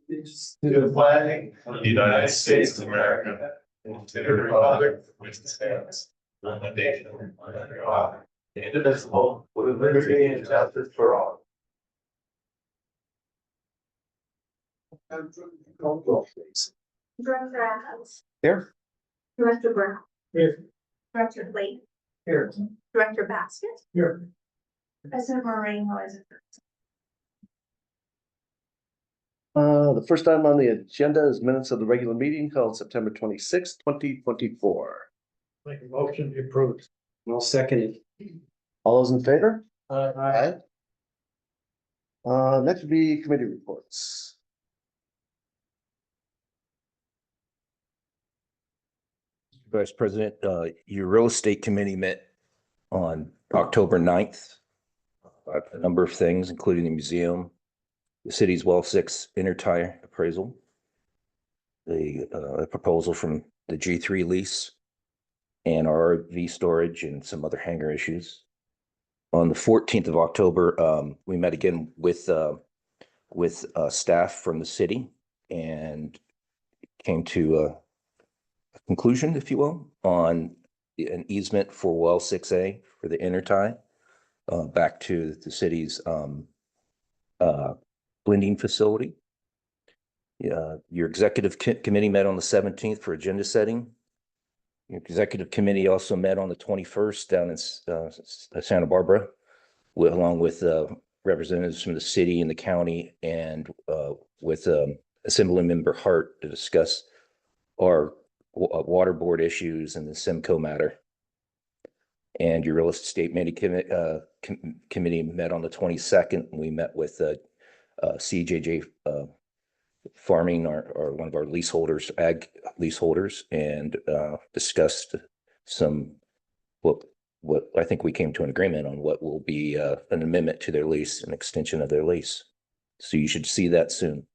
To the flag of the United States of America, and to the republic for which it stands, one nation, under God, indivisible, with liberty and justice for all. Director Adams. Here. Director Brown. Here. Director Blake. Here. Director Basket. Here. President Moreno is. The first item on the agenda is minutes of the regular meeting held September 26, 2024. Make a motion to approve. I'll second it. All those in favor? Aye. Next would be committee reports. Vice President, your real estate committee met on October 9th. A number of things, including the museum, the city's well 6 intertie appraisal, the proposal from the G3 lease, and our RV storage and some other hangar issues. On the 14th of October, we met again with staff from the city and came to a conclusion, if you will, on an easement for well 6A for the intertie back to the city's blending facility. Your executive committee met on the 17th for agenda setting. Your executive committee also met on the 21st down in Santa Barbara, along with representatives from the city and the county, and with Assembly Member Hart to discuss our water board issues and the Simcoe matter. And your real estate committee met on the 22nd. And we met with CJJ Farming, or one of our leaseholders, ag leaseholders, and discussed some what I think we came to an agreement on what will be an amendment to their lease, an extension of their lease. So you should see that soon.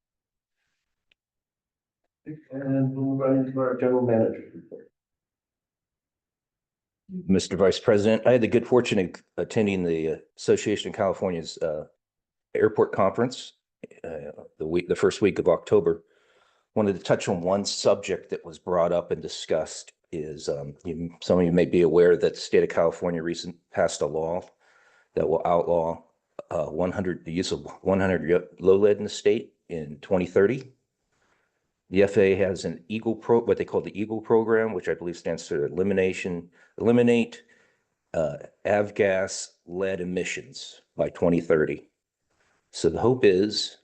And we'll move on into our general manager report. Mr. Vice President, I had the good fortune of attending the Association of California's airport conference the first week of October. Wanted to touch on one subject that was brought up and discussed is some of you may be aware that the state of California recently passed a law that will outlaw the use of 100 low lead in the state in 2030. The FAA has an what they call the EAGLE program, which I believe stands for eliminate avgas lead emissions by 2030. So the hope is,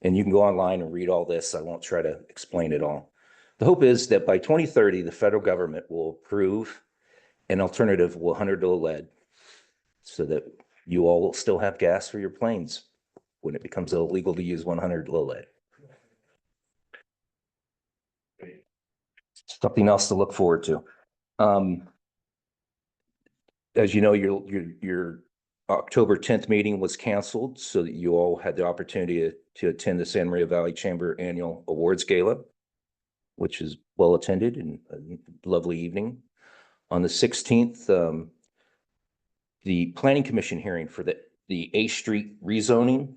and you can go online and read all this, I won't try to explain it all. The hope is that by 2030, the federal government will approve an alternative 100 low lead so that you all will still have gas for your planes when it becomes illegal to use 100 low lead. Something else to look forward to. As you know, your October 10th meeting was canceled so that you all had the opportunity to attend the Santa Maria Valley Chamber Annual Awards Gala, which is well attended and a lovely evening. On the 16th, the Planning Commission hearing for the A Street rezoning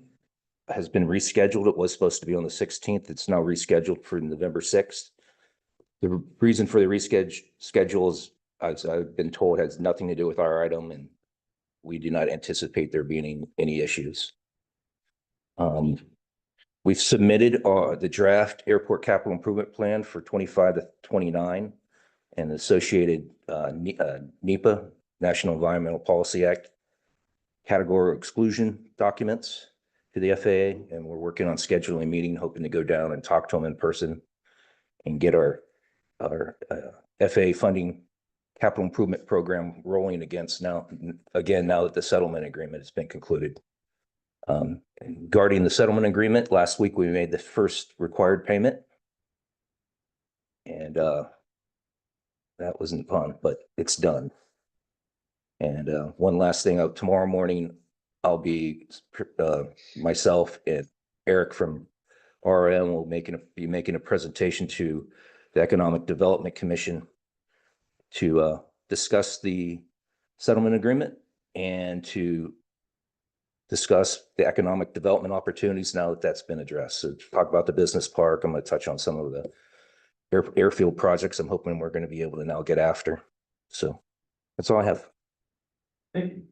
has been rescheduled. It was supposed to be on the 16th. It's now rescheduled for November 6th. The reason for the reschedule is, as I've been told, has nothing to do with our item, and we do not anticipate there being any issues. We've submitted the draft airport capital improvement plan for 25 to 29 and the associated NEPA, National Environmental Policy Act, category exclusion documents to the FAA, and we're working on scheduling a meeting, hoping to go down and talk to them in person and get our FAA funding capital improvement program rolling now that the settlement agreement has been concluded. Regarding the settlement agreement, last week we made the first required payment, and that wasn't fun, but it's done. And one last thing, tomorrow morning I'll be myself and Eric from RM will be making a presentation to the Economic Development Commission to discuss the settlement agreement and to discuss the economic development opportunities now that that's been addressed. So talk about the business park. I'm going to touch on some of the airfield projects I'm hoping we're going to be able to now get after. So that's all I have. Thank you.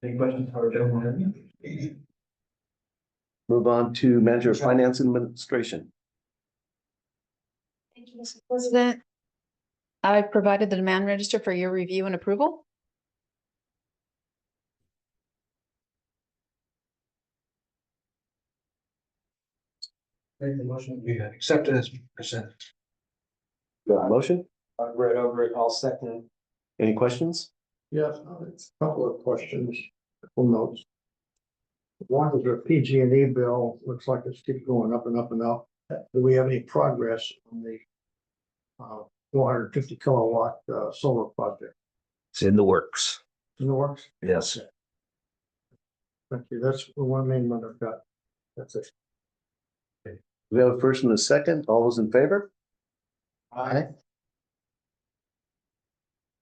Any questions for our gentleman? Move on to Manager of Finance and Administration. Thank you, Mr. President. I provided the demand register for your review and approval. Make the motion, we accept it as presented. Got a motion? I've read over it, I'll second it. Any questions? Yes, it's a couple of questions, couple notes. One is our PG&E bill, looks like it's keep going up and up and up. Do we have any progress on the 450 kilowatt solar project? It's in the works. In the works? Yes. Okay. Thank you, that's the one main one I've got. That's it. We have a first and a second. All those in favor? Aye.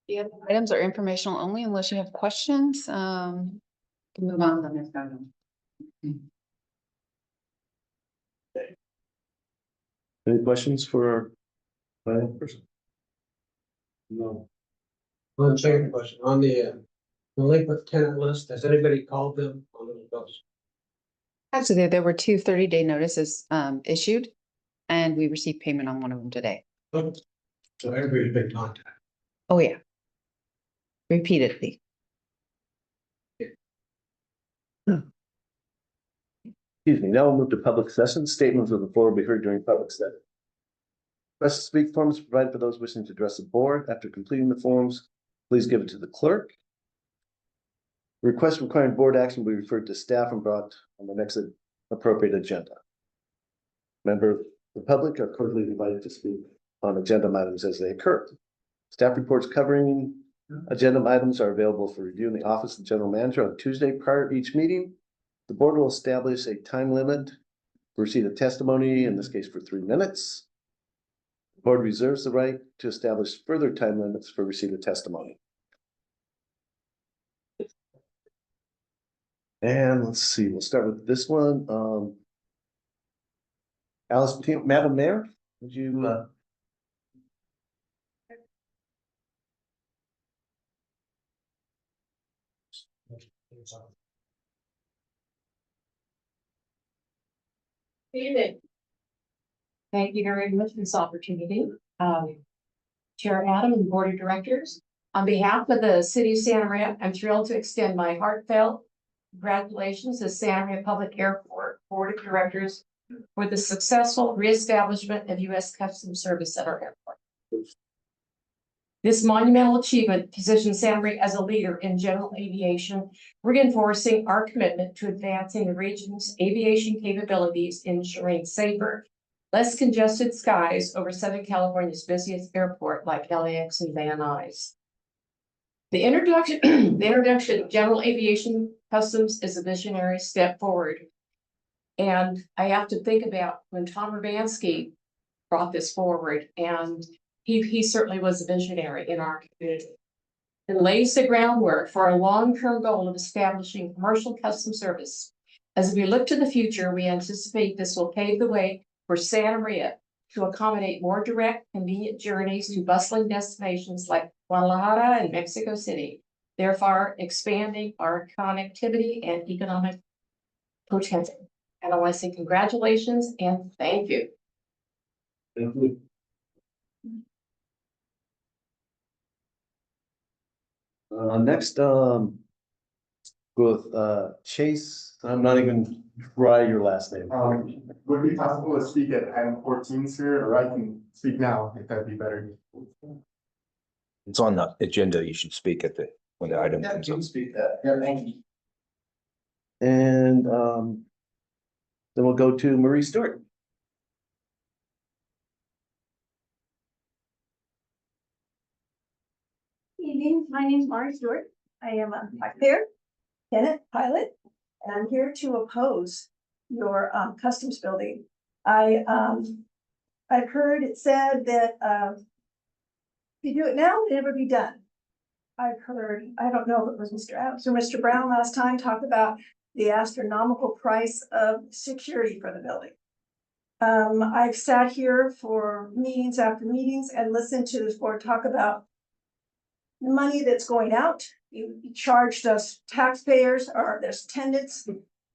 The other items are informational only unless you have questions. Can move on to the next item. Any questions for our person? No. One second question, on the delinquent tenant list, has anybody called them on those bills? Actually, there were two 30-day notices issued, and we received payment on one of them today. So everybody's been contacted. Oh, yeah. Repeatedly. Excuse me, now we'll move to public session. Statements of the floor will be heard during public session. Request to speak forms provided for those wishing to address the board. After completing the forms, please give it to the clerk. Request requiring board action will be referred to staff and brought on the next appropriate agenda. Member of the public are cordially invited to speak on agenda items as they occur. Staff reports covering agenda items are available for review in the office of the general manager on Tuesday prior to each meeting. The board will establish a time limit for receipt of testimony, in this case for 3 minutes. The board reserves the right to establish further time limits for receipt of testimony. And let's see, we'll start with this one. Alice, Madam Mayor, would you Evening. Thank you very much for this opportunity. Chair Adam and Board of Directors, on behalf of the City of Santa Maria, I'm thrilled to extend my heartfelt congratulations to Santa Maria Public Airport Board of Directors for the successful reestablishment of U.S. Customs Service at our airport. This monumental achievement positions Santa Maria as a leader in general aviation, reinforcing our commitment to advancing the region's aviation capabilities, ensuring safer, less congested skies over Southern California's busiest airport like LAX and Van Nuys. The introduction of general aviation customs is a visionary step forward. And I have to think about when Tom Urbanski brought this forward, and he certainly was a visionary in our community. It lays the groundwork for a long-term goal of establishing commercial customs service. As we look to the future, we anticipate this will pave the way for Santa Maria to accommodate more direct, convenient journeys to bustling destinations like Guadalajara and Mexico City, therefore expanding our connectivity and economic potential. And I want to say congratulations and thank you. Thank you. Next, with Chase, I'm not even try your last name. Would it be possible to speak at item 14, sir, or I can speak now, if that'd be better? It's on the agenda. You should speak at when the item comes up. Speak that. Yeah, thank you. And then we'll go to Marie Stewart. Evening, my name is Mari Stewart. I am a taxpayer, tenant, pilot, and I'm here to oppose your customs building. I've heard it said that if you do it now, it'll never be done. I've heard, I don't know if it was Mr. Adams or Mr. Brown last time, talked about the astronomical price of security for the building. I've sat here for meetings after meetings and listened to this board talk about the money that's going out. You charged us taxpayers or there's tenants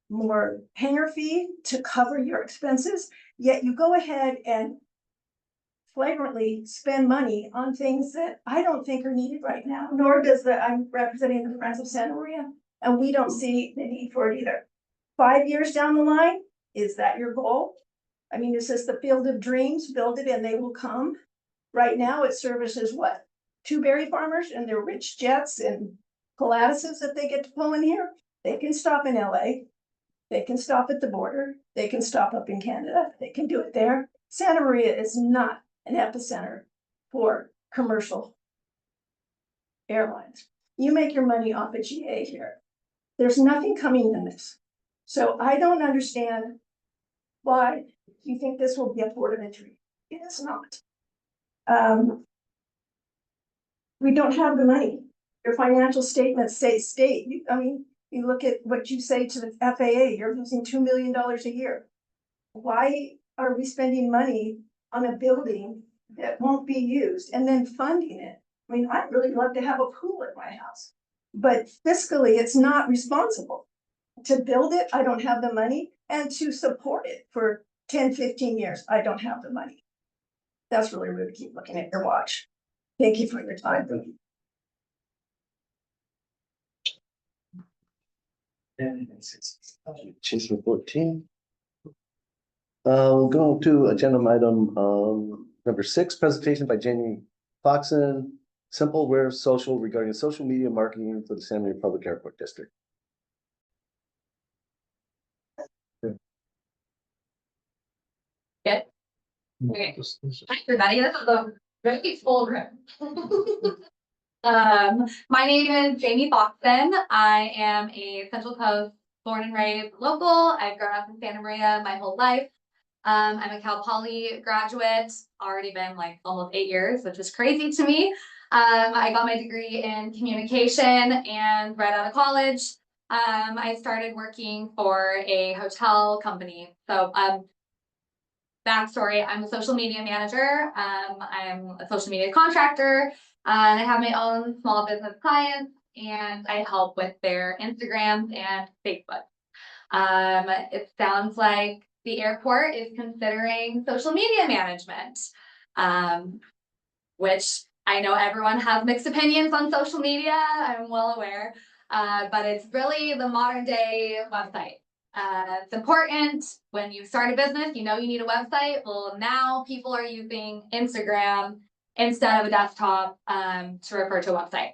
more hangar fee to cover your expenses, yet you go ahead and flagrantly spend money on things that I don't think are needed right now, nor does I'm representing the Friends of Santa Maria, and we don't see the need for it either. 5 years down the line, is that your goal? I mean, is this the field of dreams? Build it and they will come. Right now, it services what? 2 berry farmers and their rich jets and Pilatuses that they get to pull in here. They can stop in LA. They can stop at the border. They can stop up in Canada. They can do it there. Santa Maria is not an epicenter for commercial airlines. You make your money off of GA here. There's nothing coming in this. So I don't understand why you think this will be a port of entry. It is not. We don't have the money. Your financial statements say state. I mean, you look at what you say to the FAA, you're losing $2 million a year. Why are we spending money on a building that won't be used and then funding it? I mean, I'd really love to have a pool at my house, but fiscally, it's not responsible. To build it, I don't have the money, and to support it for 10, 15 years, I don't have the money. That's really rude to keep looking at your watch. Thank you for your time. Change to 14. We'll go to agenda item number 6, presentation by Jamie Foxen, Simpleware Social regarding social media marketing for the Santa Maria Public Airport District. Good. Okay. Hi, everybody. This is a very full room. My name is Jamie Foxen. I am a Central Coast born and raised local. I've grown up in Santa Maria my whole life. I'm a Cal Poly graduate, already been like almost 8 years, which is crazy to me. I got my degree in communication, and right out of college, I started working for a hotel company. So backstory, I'm a social media manager. I'm a social media contractor, and I have my own small business clients, and I help with their Instagrams and Facebook. It sounds like the airport is considering social media management, which I know everyone has mixed opinions on social media. I'm well aware, but it's really the modern day website. It's important when you start a business, you know you need a website. Well, now people are using Instagram instead of a desktop to refer to a website.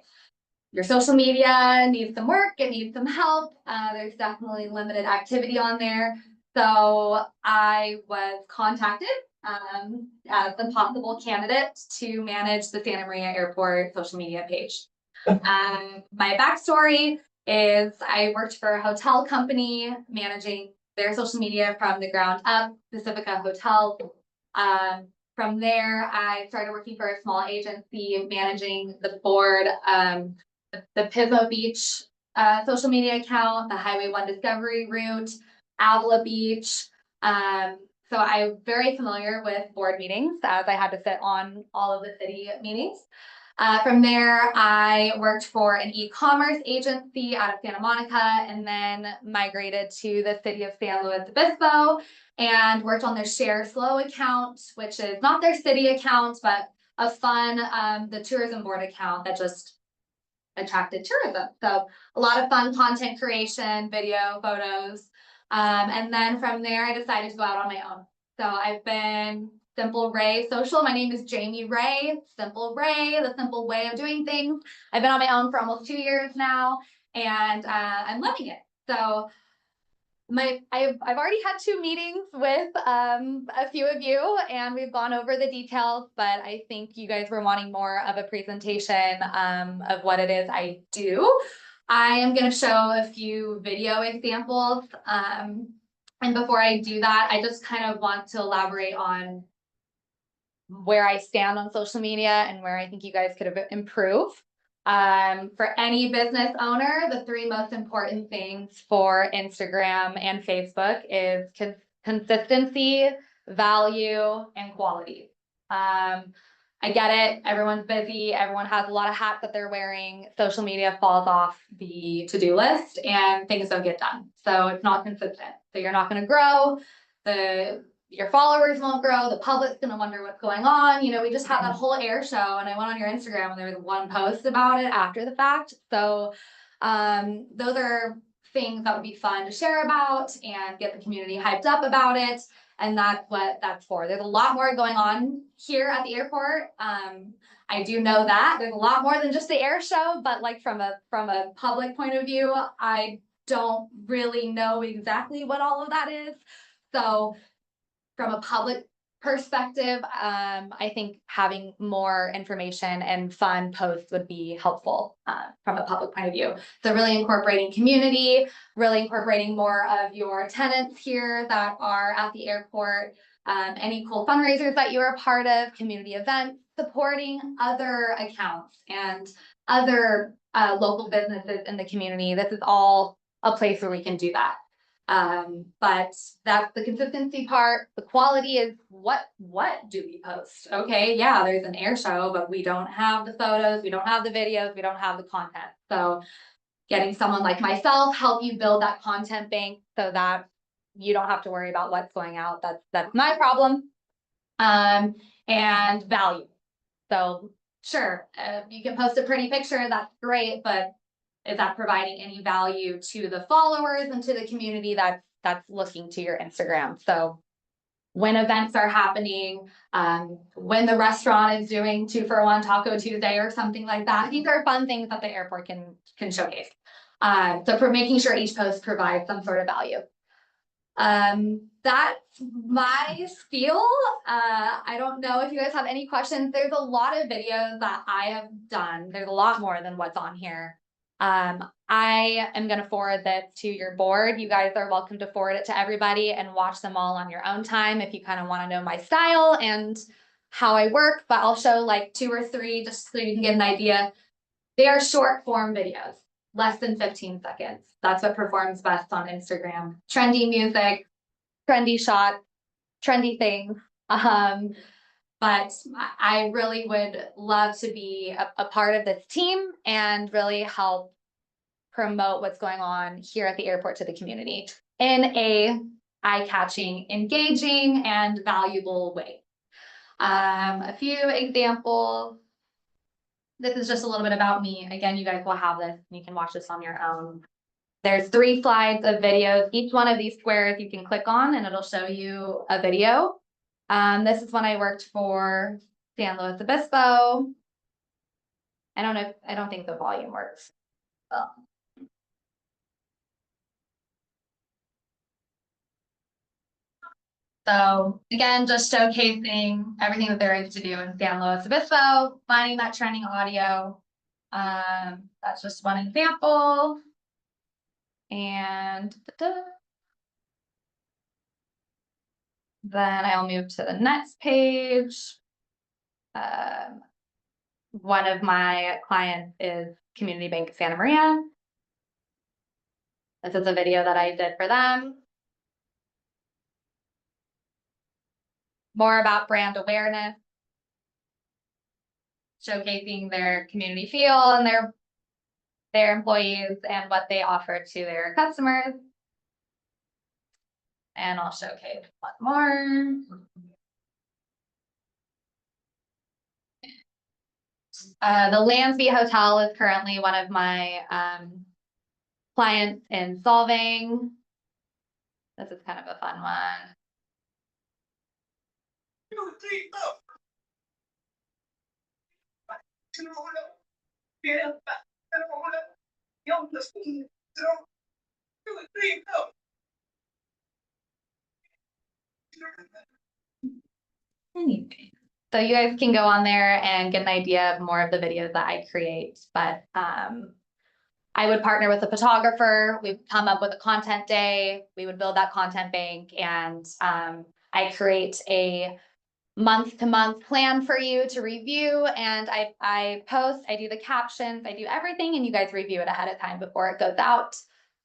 Your social media needs some work, it needs some help. There's definitely limited activity on there. So I was contacted as the possible candidate to manage the Santa Maria Airport social media page. My backstory is I worked for a hotel company managing their social media from the ground up, Pacifica Hotel. From there, I started working for a small agency managing the board, the Pismo Beach social media account, the Highway 1 Discovery route, Avila Beach. So I'm very familiar with board meetings, as I had to sit on all of the city meetings. From there, I worked for an e-commerce agency out of Santa Monica, and then migrated to the city of San Luis Obispo and worked on their Share Slow account, which is not their city account, but a fun, the tourism board account that just attracted tourism. So a lot of fun content creation, video, photos. And then from there, I decided to go out on my own. So I've been Simple Ray Social. My name is Jamie Ray, Simple Ray, the simple way of doing things. I've been on my own for almost 2 years now, and I'm loving it. So I've already had 2 meetings with a few of you, and we've gone over the details, but I think you guys were wanting more of a presentation of what it is I do. I am going to show a few video examples. And before I do that, I just kind of want to elaborate on where I stand on social media and where I think you guys could improve. For any business owner, the three most important things for Instagram and Facebook is consistency, value, and quality. I get it. Everyone's busy. Everyone has a lot of hats that they're wearing. Social media falls off the to-do list and things don't get done. So it's not consistent. So you're not going to grow. Your followers won't grow. The public's going to wonder what's going on. You know, we just had that whole air show and I went on your Instagram and there was one post about it after the fact. So those are things that would be fun to share about and get the community hyped up about it. And that's what that's for. There's a lot more going on here at the airport. I do know that there's a lot more than just the air show, but like from a public point of view, I don't really know exactly what all of that is. So from a public perspective, I think having more information and fun posts would be helpful from a public point of view. So really incorporating community, really incorporating more of your tenants here that are at the airport, any cool fundraisers that you're a part of, community events, supporting other accounts and other local businesses in the community. This is all a place where we can do that. But that's the consistency part. The quality is what do we post? Okay, yeah, there's an air show, but we don't have the photos, we don't have the videos, we don't have the content. So getting someone like myself help you build that content bank so that you don't have to worry about what's going out. That's my problem. And value. So sure, you can post a pretty picture, that's great, but is that providing any value to the followers and to the community that's looking to your Instagram? So when events are happening, when the restaurant is doing 2-for-1 Taco Tuesday or something like that, these are fun things that the airport can showcase. So for making sure each post provides some sort of value. That's my spiel. I don't know if you guys have any questions. There's a lot of videos that I have done. There's a lot more than what's on here. I am going to forward this to your board. You guys are welcome to forward it to everybody and watch them all on your own time if you kind of want to know my style and how I work, but I'll show like 2 or 3 just so you can get an idea. They are short form videos, less than 15 seconds. That's what performs best on Instagram. Trendy music, trendy shots, trendy things. But I really would love to be a part of this team and really help promote what's going on here at the airport to the community in a eye-catching, engaging, and valuable way. A few examples. This is just a little bit about me. Again, you guys will have this and you can watch this on your own. There's 3 slides of videos. Each one of these squares you can click on and it'll show you a video. This is when I worked for San Luis Obispo. I don't think the volume works. So again, just showcasing everything that there is to do in San Luis Obispo, finding that trending audio. That's just one example. And then I'll move to the next page. One of my clients is Community Bank of Santa Maria. This is a video that I did for them. More about brand awareness, showcasing their community feel and their employees and what they offer to their customers. And I'll showcase one more. The Lansby Hotel is currently one of my clients in Solvang. This is kind of a fun one. Anyway, so you guys can go on there and get an idea of more of the videos that I create, but I would partner with a photographer. We'd come up with a content day. We would build that content bank and I create a month to month plan for you to review, and I post, I do the captions, I do everything, and you guys review it ahead of time before it goes out.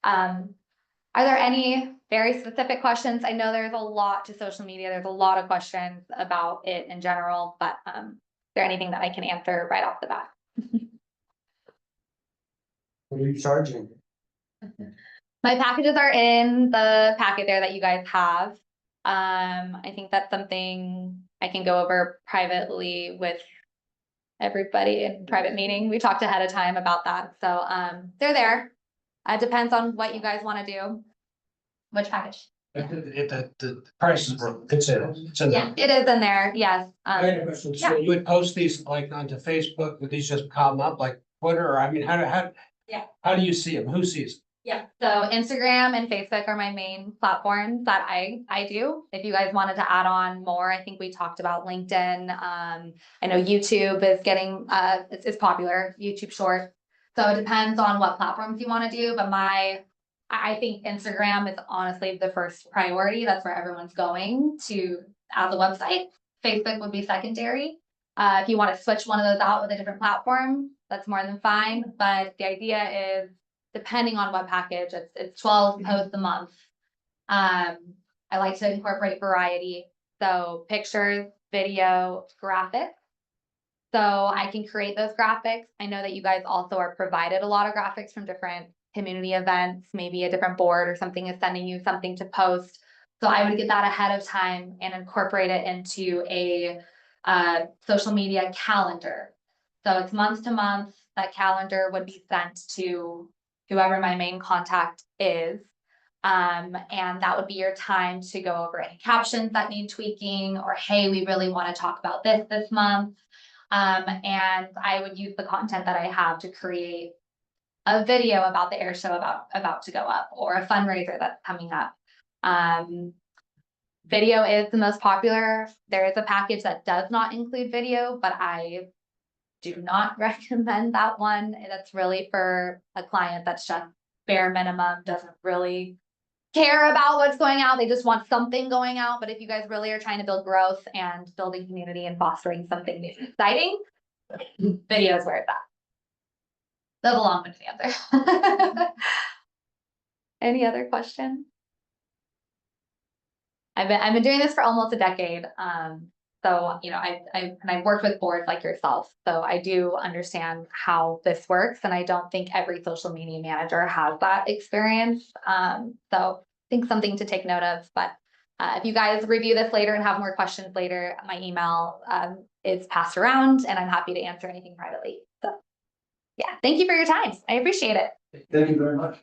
Are there any very specific questions? I know there's a lot to social media. There's a lot of questions about it in general, but is there anything that I can answer right off the bat? What are you charging? My packages are in the packet there that you guys have. I think that's something I can go over privately with everybody in private meeting. We talked ahead of time about that, so they're there. It depends on what you guys want to do. Which package? The prices were, it's in. Yeah, it is in there, yes. I had a question. So you would post these like onto Facebook, would these just come up like Twitter, or I mean, Yeah. how do you see them? Who sees them? Yeah, so Instagram and Facebook are my main platforms that I do. If you guys wanted to add on more, I think we talked about LinkedIn. I know YouTube is getting it's popular, YouTube Short. So it depends on what platforms you want to do, but I think Instagram is honestly the first priority. That's where everyone's going to add the website. Facebook would be secondary. If you want to switch one of those out with a different platform, that's more than fine. But the idea is, depending on what package, it's 12 posts a month. I like to incorporate variety. So pictures, video, graphics. So I can create those graphics. I know that you guys also are provided a lot of graphics from different community events, maybe a different board or something is sending you something to post. So I would get that ahead of time and incorporate it into a social media calendar. So it's month to month. That calendar would be sent to whoever my main contact is. And that would be your time to go over any captions that need tweaking, or hey, we really want to talk about this month. And I would use the content that I have to create a video about the air show about to go up, or a fundraiser that's coming up. Video is the most popular. There is a package that does not include video, but I do not recommend that one. That's really for a client that's just bare minimum, doesn't really care about what's going out. They just want something going out. But if you guys really are trying to build growth and building community and fostering something new and exciting, video is where it's at. That's a long-winded answer. Any other questions? I've been doing this for almost a decade. So, you know, I've worked with boards like yourself, so I do understand how this works, and I don't think every social media manager has that experience. So I think something to take note of. But if you guys review this later and have more questions later, my email is passed around, and I'm happy to answer anything privately. So yeah, thank you for your time. I appreciate it. Thank you very much.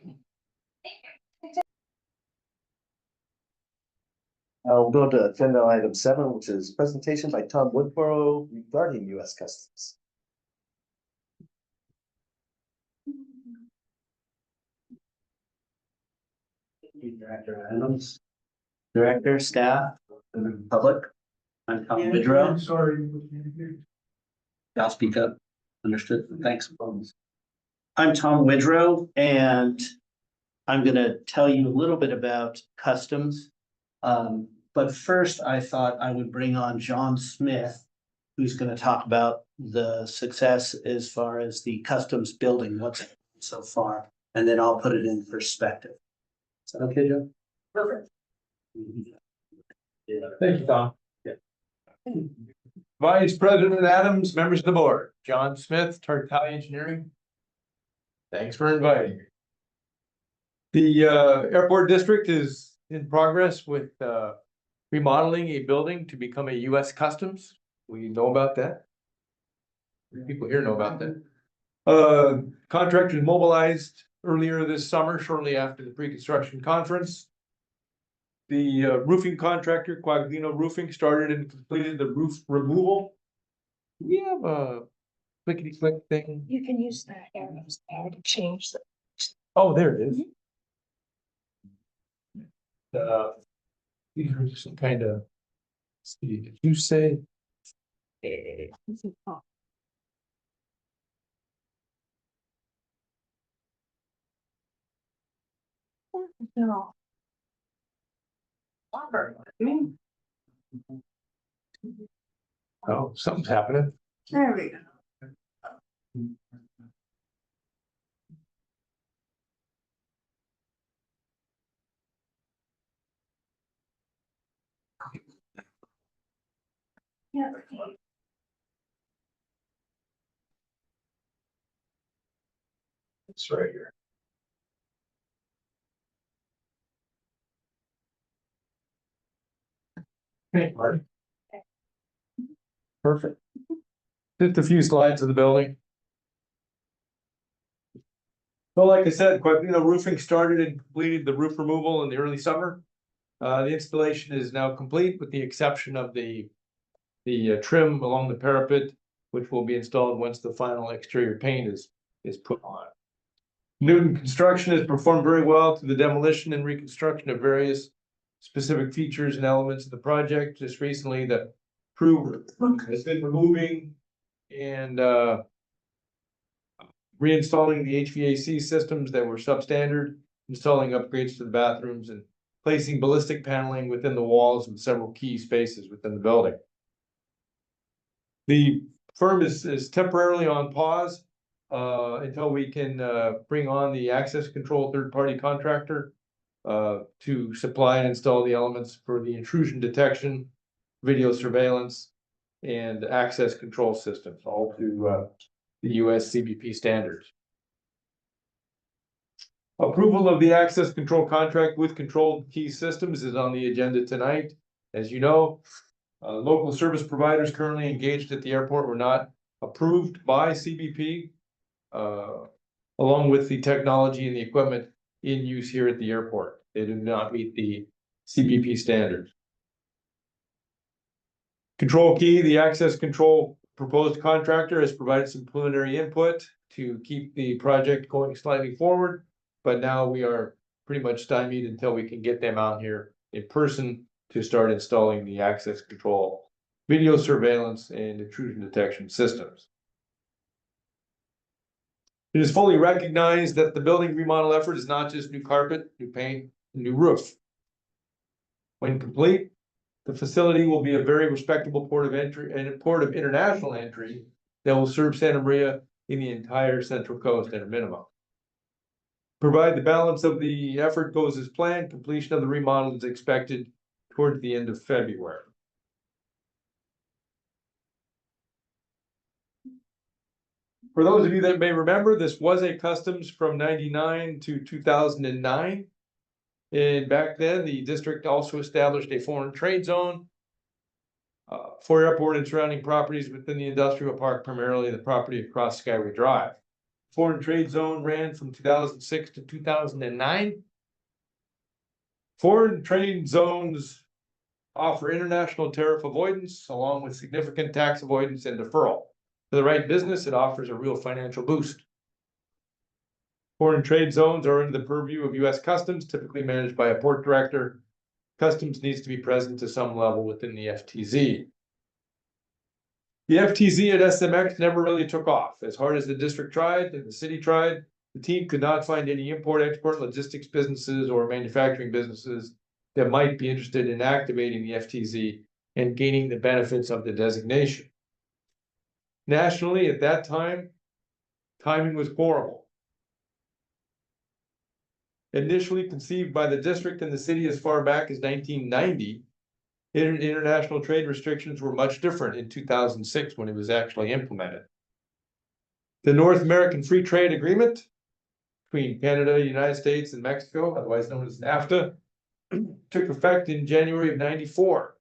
We'll go to agenda item 7, which is presentation by Tom Woodborough regarding U.S. Customs. Director Adams, Director, staff, and public. I'm Tom Woodrow. Sorry. I'll speak up. Understood. Thanks. I'm Tom Woodrow, and I'm going to tell you a little bit about customs. But first, I thought I would bring on John Smith, who's going to talk about the success as far as the customs building, what's so far, and then I'll put it in perspective. Is that okay, Joe? Perfect. Thank you, Tom. Yeah. Vice President Adams, members of the board, John Smith, Tartaglia Engineering. Thanks for inviting me. The airport district is in progress with remodeling a building to become a U.S. Customs. We know about that. People here know about that. Contractors mobilized earlier this summer, shortly after the pre-construction conference. The roofing contractor, Quaglino Roofing, started and completed the roof removal. We have a clickety click thing. You can use that arrows there to change the. Oh, there it is. These are some kind of. See, did you say? No. Oh, something's happening. There we go. Yeah. It's right here. Hey, Marty. Perfect. Just a few slides of the building. Well, like I said, roofing started and completed the roof removal in the early summer. The installation is now complete with the exception of the trim along the parapet, which will be installed once the final exterior paint is put on. Newton Construction has performed very well through the demolition and reconstruction of various specific features and elements of the project. Just recently, the crew has been removing and reinstalling the HVAC systems that were substandard, installing upgrades to the bathrooms, and placing ballistic paneling within the walls of several key spaces within the building. The firm is temporarily on pause until we can bring on the access control third-party contractor to supply and install the elements for the intrusion detection, video surveillance, and access control systems, all to the US CBP standards. Approval of the access control contract with Controlled Key Systems is on the agenda tonight. As you know, local service providers currently engaged at the airport were not approved by CBP, along with the technology and the equipment in use here at the airport. They do not meet the CBP standards. Control Key, the access control proposed contractor, has provided some preliminary input to keep the project going slightly forward, but now we are pretty much stymied until we can get them out here in person to start installing the access control, video surveillance, and intrusion detection systems. It is fully recognized that the building remodel effort is not just new carpet, new paint, and new roof. When complete, the facility will be a very respectable port of entry and a port of international entry that will serve Santa Maria in the entire Central Coast at a minimum. Provide the balance of the effort goes as planned, completion of the remodel is expected towards the end of February. For those of you that may remember, this was a customs from 99 to 2009. And back then, the district also established a foreign trade zone for airport and surrounding properties within the industrial park, primarily the property across Skyway Drive. Foreign trade zone ran from 2006 to 2009. Foreign trade zones offer international tariff avoidance along with significant tax avoidance and deferral. For the right business, it offers a real financial boost. Foreign trade zones are under the purview of US Customs, typically managed by a port director. Customs needs to be present to some level within the FTZ. The FTZ at SMX never really took off. As hard as the district tried and the city tried, the team could not find any import-export logistics businesses or manufacturing businesses that might be interested in activating the FTZ and gaining the benefits of the designation. Nationally, at that time, timing was horrible. Initially conceived by the district and the city as far back as 1990, international trade restrictions were much different in 2006 when it was actually implemented. The North American Free Trade Agreement between Canada, United States, and Mexico, otherwise known as NAFTA, took effect in January of '94,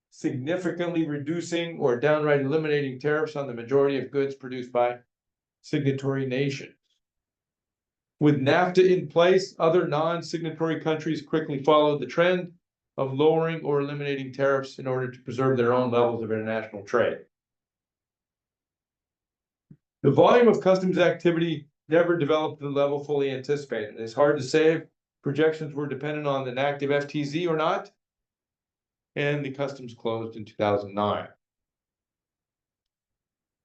significantly reducing or downright eliminating tariffs on the majority of goods produced by signatory nations. With NAFTA in place, other non-signatory countries quickly followed the trend of lowering or eliminating tariffs in order to preserve their own levels of international trade. The volume of customs activity never developed to the level fully anticipated. It's hard to say if projections were dependent on an active FTZ or not, and the customs closed in 2009.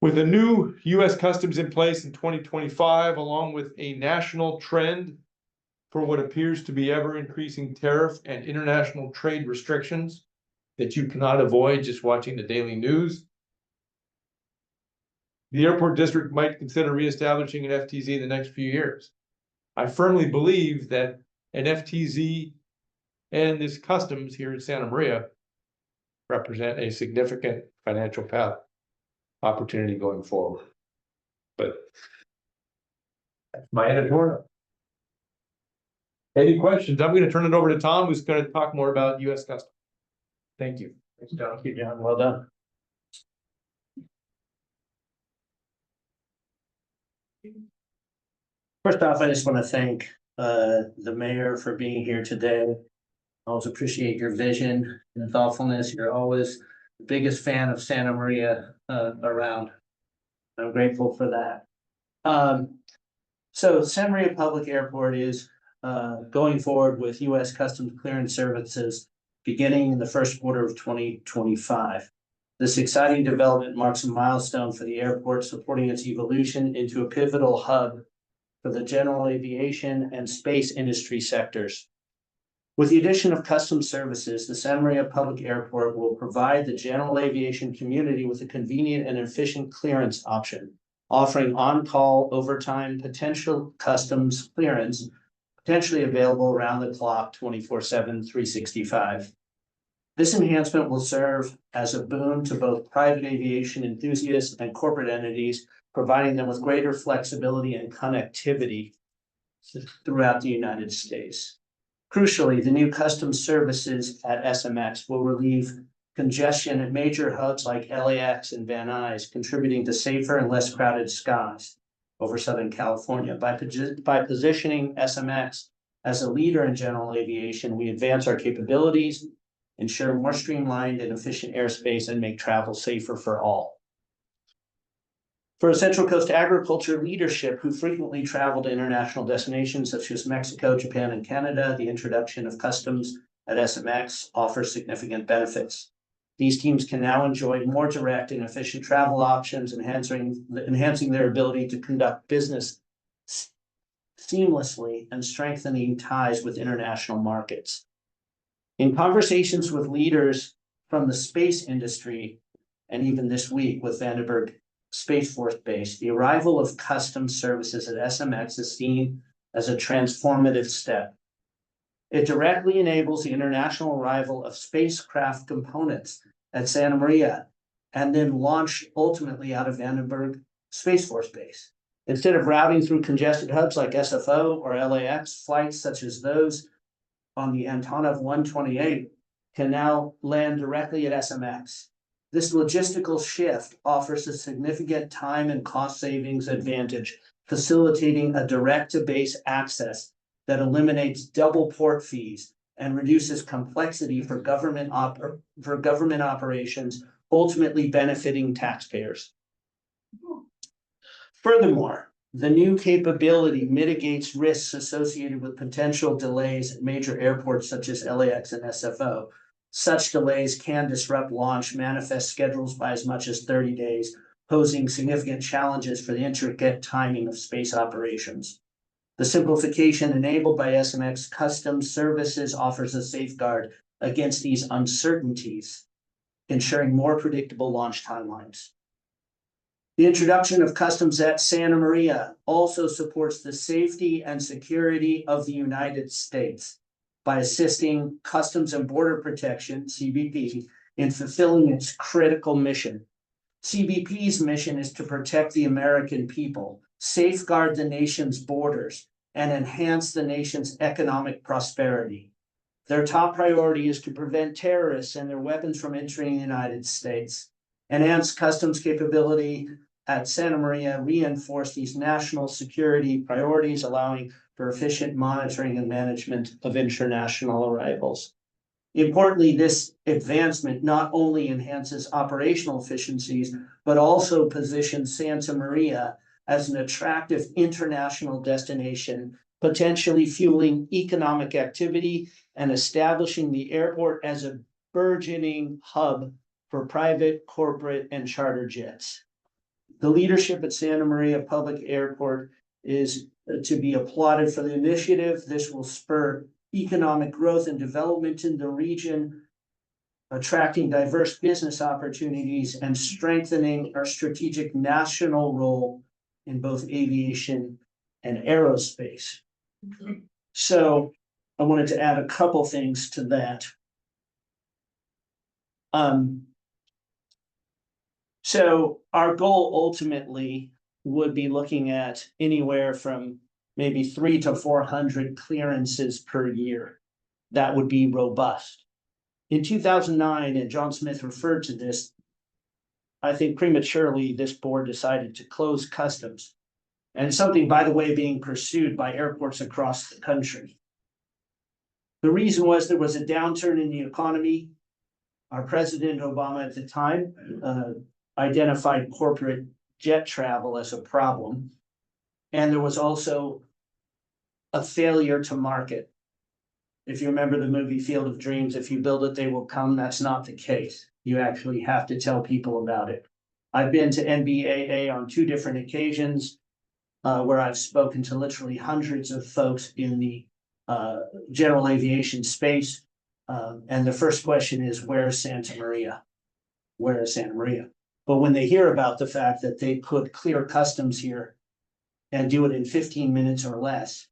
With a new US Customs in place in 2025, along with a national trend for what appears to be ever increasing tariff and international trade restrictions, that you cannot avoid just watching the daily news. The airport district might consider reestablishing an FTZ in the next few years. I firmly believe that an FTZ and this customs here in Santa Maria represent a significant financial path opportunity going forward. But that's my editorial. Any questions? I'm going to turn it over to Tom, who's going to talk more about US Customs. Thank you. Thanks, John. Thank you, John. Well done. First off, I just want to thank the mayor for being here today. I always appreciate your vision and thoughtfulness. You're always the biggest fan of Santa Maria around. I'm grateful for that. So Santa Maria Public Airport is going forward with US Customs Clearance Services beginning in the first quarter of 2025. This exciting development marks a milestone for the airport, supporting its evolution into a pivotal hub for the general aviation and space industry sectors. With the addition of customs services, the Santa Maria Public Airport will provide the general aviation community with a convenient and efficient clearance option, offering on-call overtime potential customs clearance, potentially available around the clock 24/7, 365. This enhancement will serve as a boon to both private aviation enthusiasts and corporate entities, providing them with greater flexibility and connectivity throughout the United States. Crucially, the new customs services at SMX will relieve congestion at major hubs like LAX and Van Nuys, contributing to safer and less crowded skies over Southern California. By positioning SMX as a leader in general aviation, we advance our capabilities, ensure more streamlined and efficient airspace, and make travel safer for all. For Central Coast agriculture leadership who frequently travel to international destinations such as Mexico, Japan, and Canada, the introduction of customs at SMX offers significant benefits. These teams can now enjoy more direct and efficient travel options, enhancing their ability to conduct business seamlessly and strengthening ties with international markets. In conversations with leaders from the space industry, and even this week with Vandenberg Space Force Base, the arrival of customs services at SMX is seen as a transformative step. It directly enables the international arrival of spacecraft components at Santa Maria and then launch ultimately out of Vandenberg Space Force Base. Instead of routing through congested hubs like SFO or LAX, flights such as those on the Antonov 128 can now land directly at SMX. This logistical shift offers a significant time and cost savings advantage, facilitating a direct-to-base access that eliminates double port fees and reduces complexity for government operations, ultimately benefiting taxpayers. Furthermore, the new capability mitigates risks associated with potential delays at major airports such as LAX and SFO. Such delays can disrupt launch manifest schedules by as much as 30 days, posing significant challenges for the intricate timing of space operations. The simplification enabled by SMX Customs Services offers a safeguard against these uncertainties, ensuring more predictable launch timelines. The introduction of customs at Santa Maria also supports the safety and security of the United States by assisting Customs and Border Protection, CBP, in fulfilling its critical mission. CBP's mission is to protect the American people, safeguard the nation's borders, and enhance the nation's economic prosperity. Their top priority is to prevent terrorists and their weapons from entering the United States. Enhanced customs capability at Santa Maria reinforce these national security priorities, allowing for efficient monitoring and management of international arrivals. Importantly, this advancement not only enhances operational efficiencies, but also positions Santa Maria as an attractive international destination, potentially fueling economic activity and establishing the airport as a burgeoning hub for private, corporate, and charter jets. The leadership at Santa Maria Public Airport is to be applauded for the initiative. This will spur economic growth and development in the region, attracting diverse business opportunities, and strengthening our strategic national role in both aviation and aerospace. So I wanted to add a couple things to that. So our goal ultimately would be looking at anywhere from maybe 300 to 400 clearances per year. That would be robust. In 2009, and John Smith referred to this, I think prematurely, this board decided to close customs. And something, by the way, being pursued by airports across the country. The reason was there was a downturn in the economy. Our President Obama at the time identified corporate jet travel as a problem. And there was also a failure to market. If you remember the movie Field of Dreams, if you build it, they will come. That's not the case. You actually have to tell people about it. I've been to NBAA on 2 different occasions where I've spoken to literally hundreds of folks in the general aviation space. And the first question is, where is Santa Maria? Where is Santa Maria? But when they hear about the fact that they could clear customs here and do it in 15 minutes or less,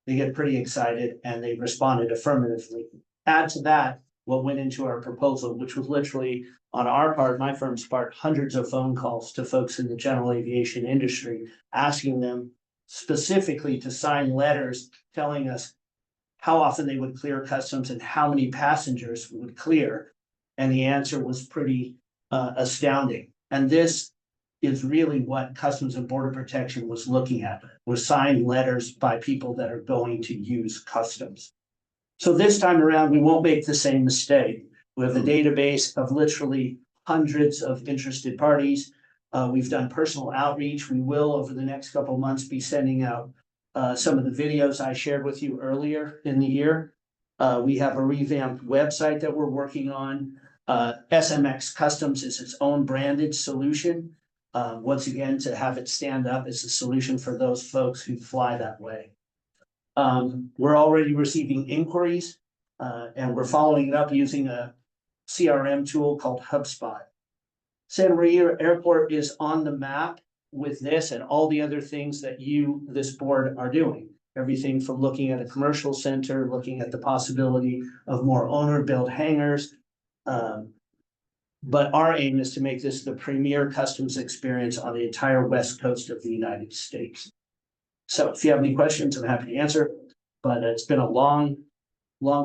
they get pretty excited and they responded affirmatively. Add to that what went into our proposal, which was literally on our part, my firm's part, hundreds of phone calls to folks in the general aviation industry, asking them specifically to sign letters telling us how often they would clear customs and how many passengers would clear. And the answer was pretty astounding. And this is really what Customs and Border Protection was looking at, was signed letters by people that are going to use customs. So this time around, we won't make the same mistake. We have a database of literally hundreds of interested parties. We've done personal outreach. We will, over the next couple of months, be sending out some of the videos I shared with you earlier in the year. We have a revamped website that we're working on. SMX Customs is its own branded solution. Once again, to have it stand up as a solution for those folks who fly that way. We're already receiving inquiries and we're following it up using a CRM tool called HubSpot. Santa Maria Airport is on the map with this and all the other things that this board, are doing. Everything from looking at a commercial center, looking at the possibility of more owner-built hangars. But our aim is to make this the premier customs experience on the entire west coast of the United States. So if you have any questions, I'm happy to answer, but it's been a long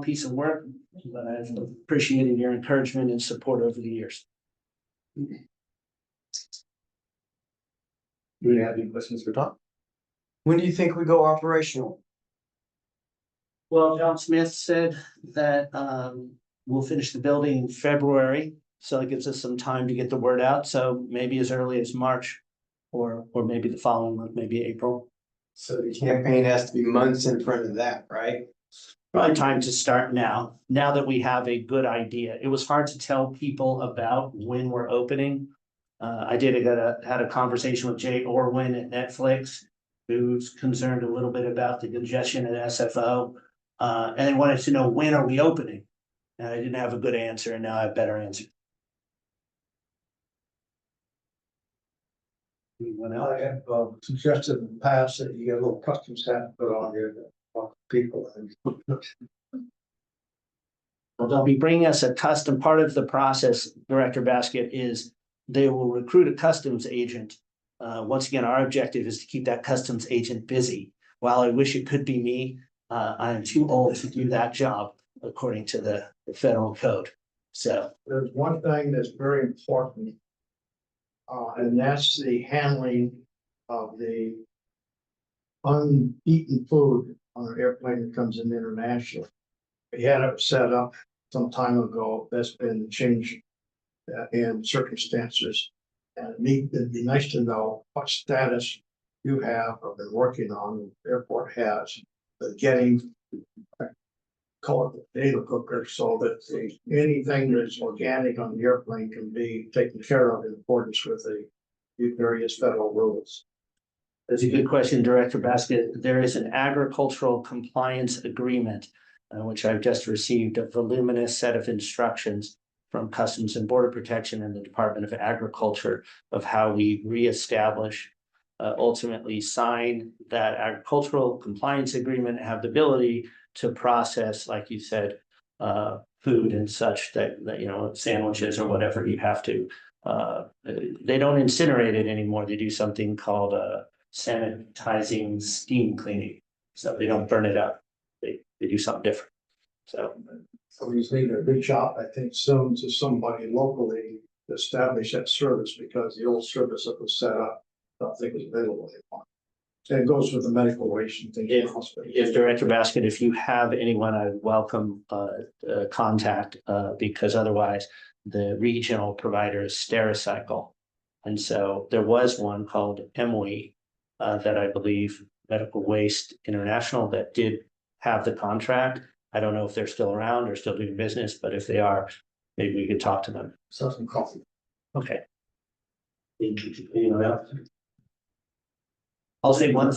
piece of work, but I've appreciated your encouragement and support over the years. Do we have any questions for Tom? When do you think we go operational? Well, John Smith said that we'll finish the building in February, so it gives us some time to get the word out. So maybe as early as March, or maybe the following month, maybe April. So the campaign has to be months in front of that, right? Probably time to start now that we have a good idea. It was hard to tell people about when we're opening. I had a conversation with Jay Orwin at Netflix, who's concerned a little bit about the congestion at SFO. And they wanted to know, when are we opening? And I didn't have a good answer, and now I have a better answer. Anyone else? I have suggested in the past that you get a little customs hat put on here to talk to people. Well, they'll be bringing us a custom. Part of the process, Director Basket, is they will recruit a customs agent. Once again, our objective is to keep that customs agent busy. While I wish it could be me, I am too old to do that job according to the federal code. So There's one thing that's very important. And that's the handling of the uneaten food on an airplane that comes in internationally. We had it set up some time ago. That's been changed in circumstances. And it'd be nice to know what status you have or been working on, the airport has, getting, call it the data cooker, so that anything that's organic on the airplane can be taken care of in accordance with the various federal rules. that's a good question, Director Basket. There is an agricultural compliance agreement, which I've just received, a voluminous set of instructions. from Customs and Border Protection and the Department of Agriculture of how we reestablish, ultimately sign that agricultural compliance agreement, have the ability to process, like you said, food and such that, you know, sandwiches or whatever you have to. They don't incinerate it anymore. They do something called sanitizing steam cleaning. So they don't burn it up. They do something different. So So he's needing a big shop, I think, soon to somebody locally to establish that service because the old service that was set up, I don't think was available anymore. And it goes with the medical waste and things. if Director Basket, if you have anyone, I welcome contact, because otherwise the regional provider is Stericycle. And so there was one called MWE, that I believe Medical Waste International that did have the contract. I don't know if they're still around or still doing business, but if they are, maybe we could talk to them. Sell some coffee. Okay. Anyone else? I'll say one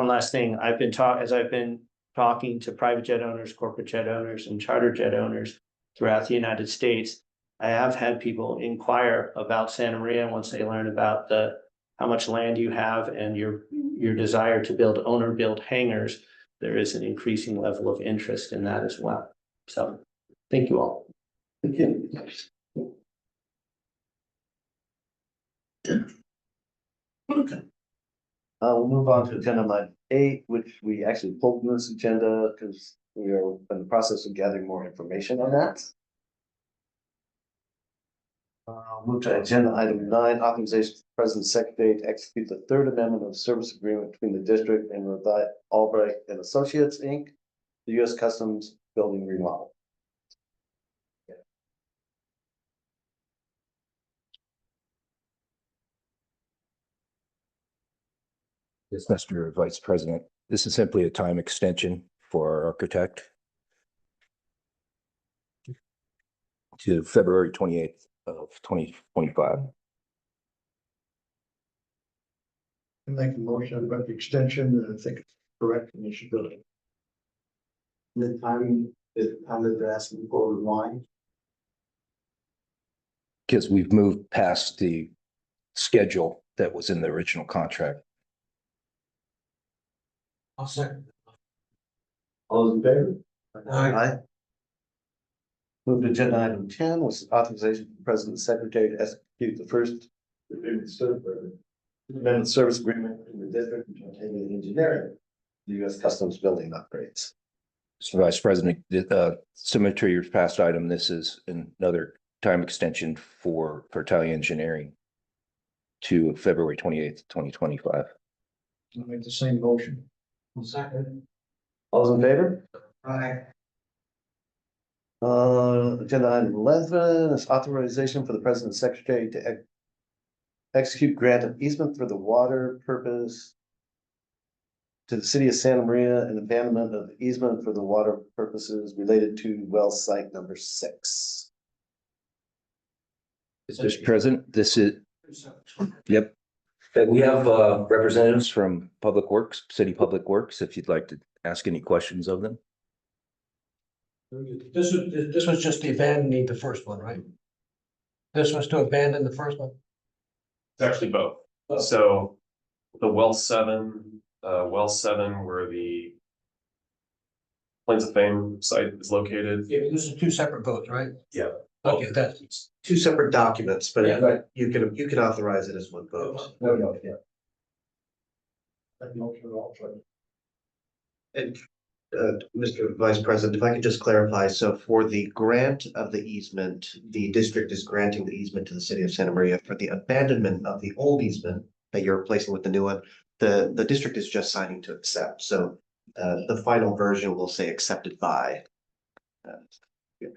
last thing. As I've been talking to private jet owners, corporate jet owners, and charter jet owners throughout the United States, I have had people inquire about Santa Maria once they learn about how much land you have and your desire to build owner-built hangars. There is an increasing level of interest in that as well. So, thank you all. Thank you. Okay. We'll move on to agenda item 8, which we actually pulled from this agenda because we are in the process of gathering more information on that. Move to agenda item 9, authorization for President Secretary to execute the third amendment of service agreement between the district and Revite Albright and Associates, Inc., the U.S. Customs Building remodel. Yes, Mr. Vice President, this is simply a time extension for our architect to February 28th of 2025. I make a motion about the extension, and I think it's correct, and you should build it. The time that they're asking for why? Because we've moved past the schedule that was in the original contract. I'll second. All those in favor? Aye. Move to agenda item 10, which is authorization for President and Secretary to execute the first amendment service agreement in the district and Tortega Engineering, the U.S. Customs Building upgrades. Mr. Vice President, similar to your past item, this is another time extension for Tortega Engineering to February 28th, 2025. I'll make the same motion. I'll second. All those in favor? Aye. Agenda item 11 is authorization for the President and Secretary to execute grant of easement for the water purpose to the city of Santa Maria and abandonment of the easement for the water purposes related to well site number 6. Mr. President, this is, yep. We have representatives from Public Works, City Public Works, if you'd like to ask any questions of them. This was just abandoning the first one, right? This was to abandon the first one? It's actually both. So the well 7 where the Plains of Fame site is located. Yeah, this is 2 separate votes, right? Yeah. Okay, that's. 2 separate documents, but Yeah, right. you can authorize it as one vote. No, yeah. That motion also. And Mr. Vice President, if I could just clarify, so for the grant of the easement, the district is granting the easement to the city of Santa Maria. For the abandonment of the old easement that you're replacing with the new one, the district is just signing to accept. So the final version will say accepted by,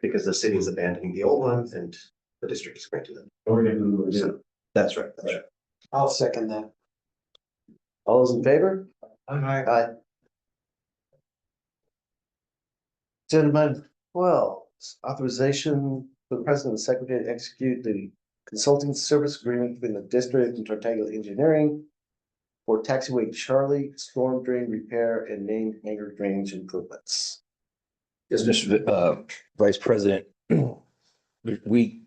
because the city is abandoning the old one and the district is granting them. So that's right. That's right. I'll second that. All those in favor? Aye. Aye. Agenda item 12, authorization for the President and Secretary to execute the consulting service agreement between the district and Tortega Engineering for taxiway Charlie storm drain repair and main hangar drainage improvements. Yes, Mr. Vice President, We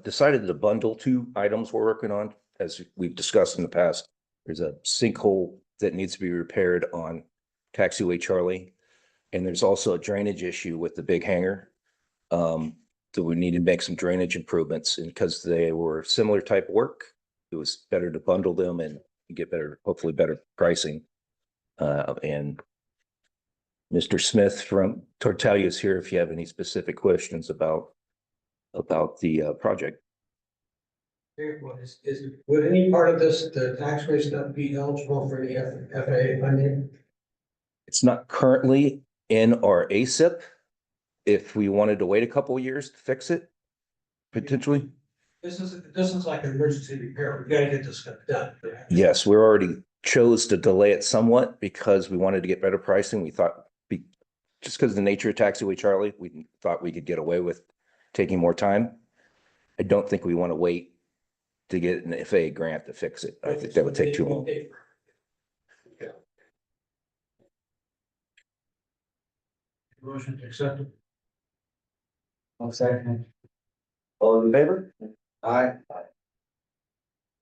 decided to bundle two items we're working on, as we've discussed in the past. There's a sinkhole that needs to be repaired on Taxiway Charlie. And there's also a drainage issue with the big hangar. So we need to make some drainage improvements, and because they were similar type work, it was better to bundle them and get better, hopefully better pricing. And Mr. Smith from Tortalia is here if you have any specific questions about the project. Would any part of this, the taxway stuff, be eligible for the FAA funding? It's not currently in our ASIP. If we wanted to wait a couple of years to fix it, potentially. This is like an emergency repair. We gotta get this stuff done. Yes, we already chose to delay it somewhat because we wanted to get better pricing. We thought just because of the nature of Taxiway Charlie, we thought we could get away with taking more time. I don't think we want to wait to get an FAA grant to fix it. I think that would take too long. Motion to accept. I'll second. All in favor? Aye.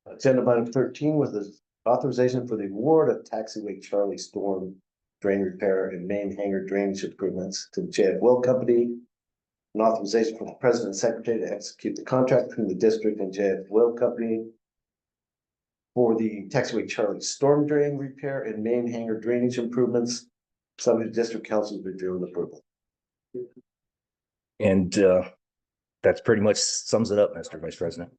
Agenda item 13 was the authorization for the award of Taxiway Charlie storm drain repair and main hangar drainage improvements to the JF Well Company. An authorization for the president and secretary to execute the contract between the district and JF Well Company for the Taxiway Charlie storm drain repair and main hangar drainage improvements. Subject to district council's review and approval. And that's pretty much sums it up, Mr. Vice President.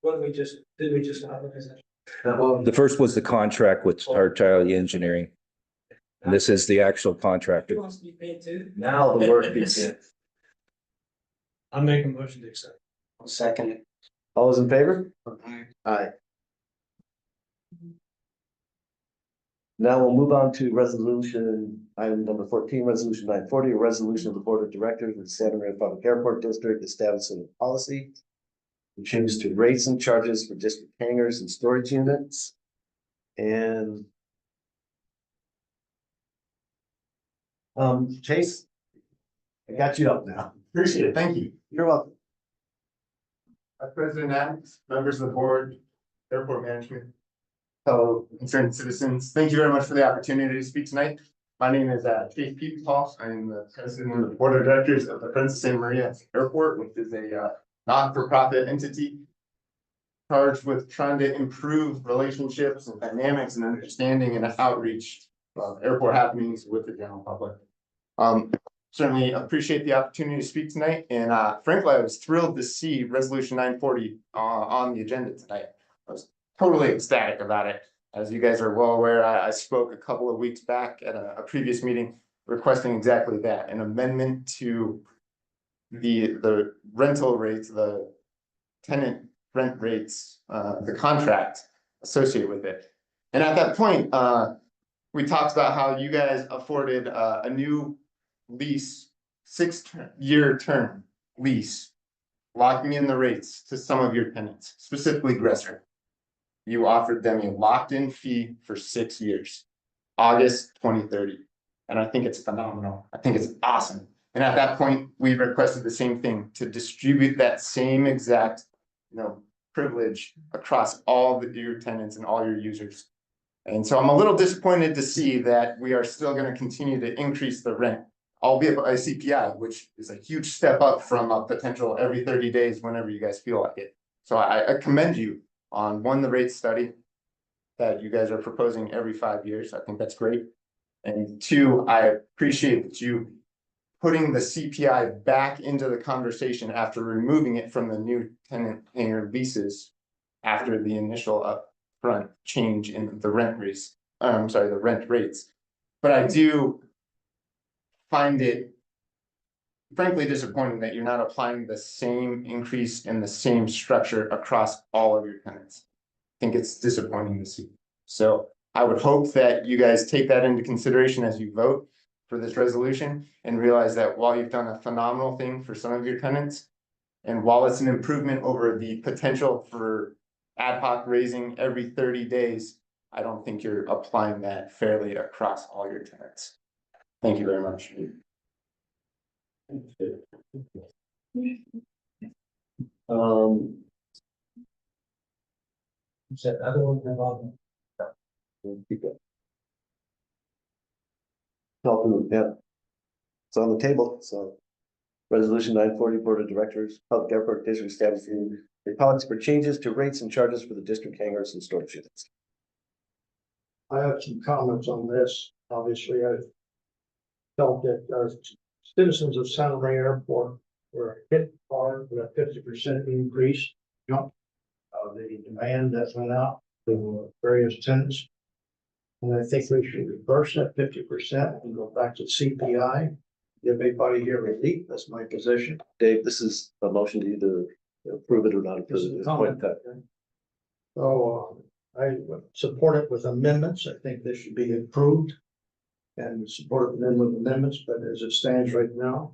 What did we just authorize that? The first was the contract with Tortalia Engineering. And this is the actual contract. He wants to be paid too? Now the work begins. I'll make a motion to accept. I'll second it. All those in favor? Aye. Now we'll move on to resolution item number 14, resolution 940, a resolution of the board of directors of the Santa Maria Public Airport District establishing a policy. Changes to rates and charges for district hangars and storage units. And Chase, I got you up now. Appreciate it. Thank you. You're welcome. President Adams, members of the board, airport management, fellow concerned citizens, thank you very much for the opportunity to speak tonight. My name is Chase Peepaw. I am the president of the board of directors of the Princess Santa Maria Airport, which is a not-for-profit entity charged with trying to improve relationships and dynamics and understanding and outreach of airport happenings with the general public. Certainly appreciate the opportunity to speak tonight, and frankly, I was thrilled to see resolution 940 on the agenda tonight. I was totally ecstatic about it. As you guys are well aware, I spoke a couple of weeks back at a previous meeting requesting exactly that, an amendment to the rental rates, the tenant rent rates, the contract associated with it. And at that point, we talked about how you guys afforded a new lease, 6-year term lease, locking in the rates to some of your tenants, specifically Gresser. You offered them a locked-in fee for 6 years, August 2030. And I think it's phenomenal. I think it's awesome. And at that point, we requested the same thing, to distribute that same exact, privilege across all your tenants and all your users. And so I'm a little disappointed to see that we are still going to continue to increase the rent, albeit by CPI, which is a huge step up from a potential every 30 days whenever you guys feel like it. So I commend you on the rate study that you guys are proposing every 5 years. I think that's great. And 2, I appreciate that you putting the CPI back into the conversation after removing it from the new tenant hangar leases after the initial upfront change in the rent rates. The rent rates. But I do find it frankly disappointing that you're not applying the same increase in the same structure across all of your tenants. I think it's disappointing to see. So I would hope that you guys take that into consideration as you vote for this resolution and realize that while you've done a phenomenal thing for some of your tenants, and while it's an improvement over the potential for ad hoc raising every 30 days, I don't think you're applying that fairly across all your tenants. Thank you very much. Said other one involved. we'll keep it. Yeah. It's on the table, so. Resolution 940, Board of Directors, Public Airport District establishing a policy for changes to rates and charges for the district hangars and storage units. I have some comments on this. Obviously, I felt that our citizens of Santa Maria Airport were hit hard with a 50% increase. Jump. The demand that went out to various tenants. And I think we should reverse that 50% and go back to CPI. Give everybody here relief. That's my position. Dave, this is a motion to either approve it or not approve This it. is This a point comment. in time. So I would support it with amendments. I think this should be approved. And support it then with amendments, but as it stands right now,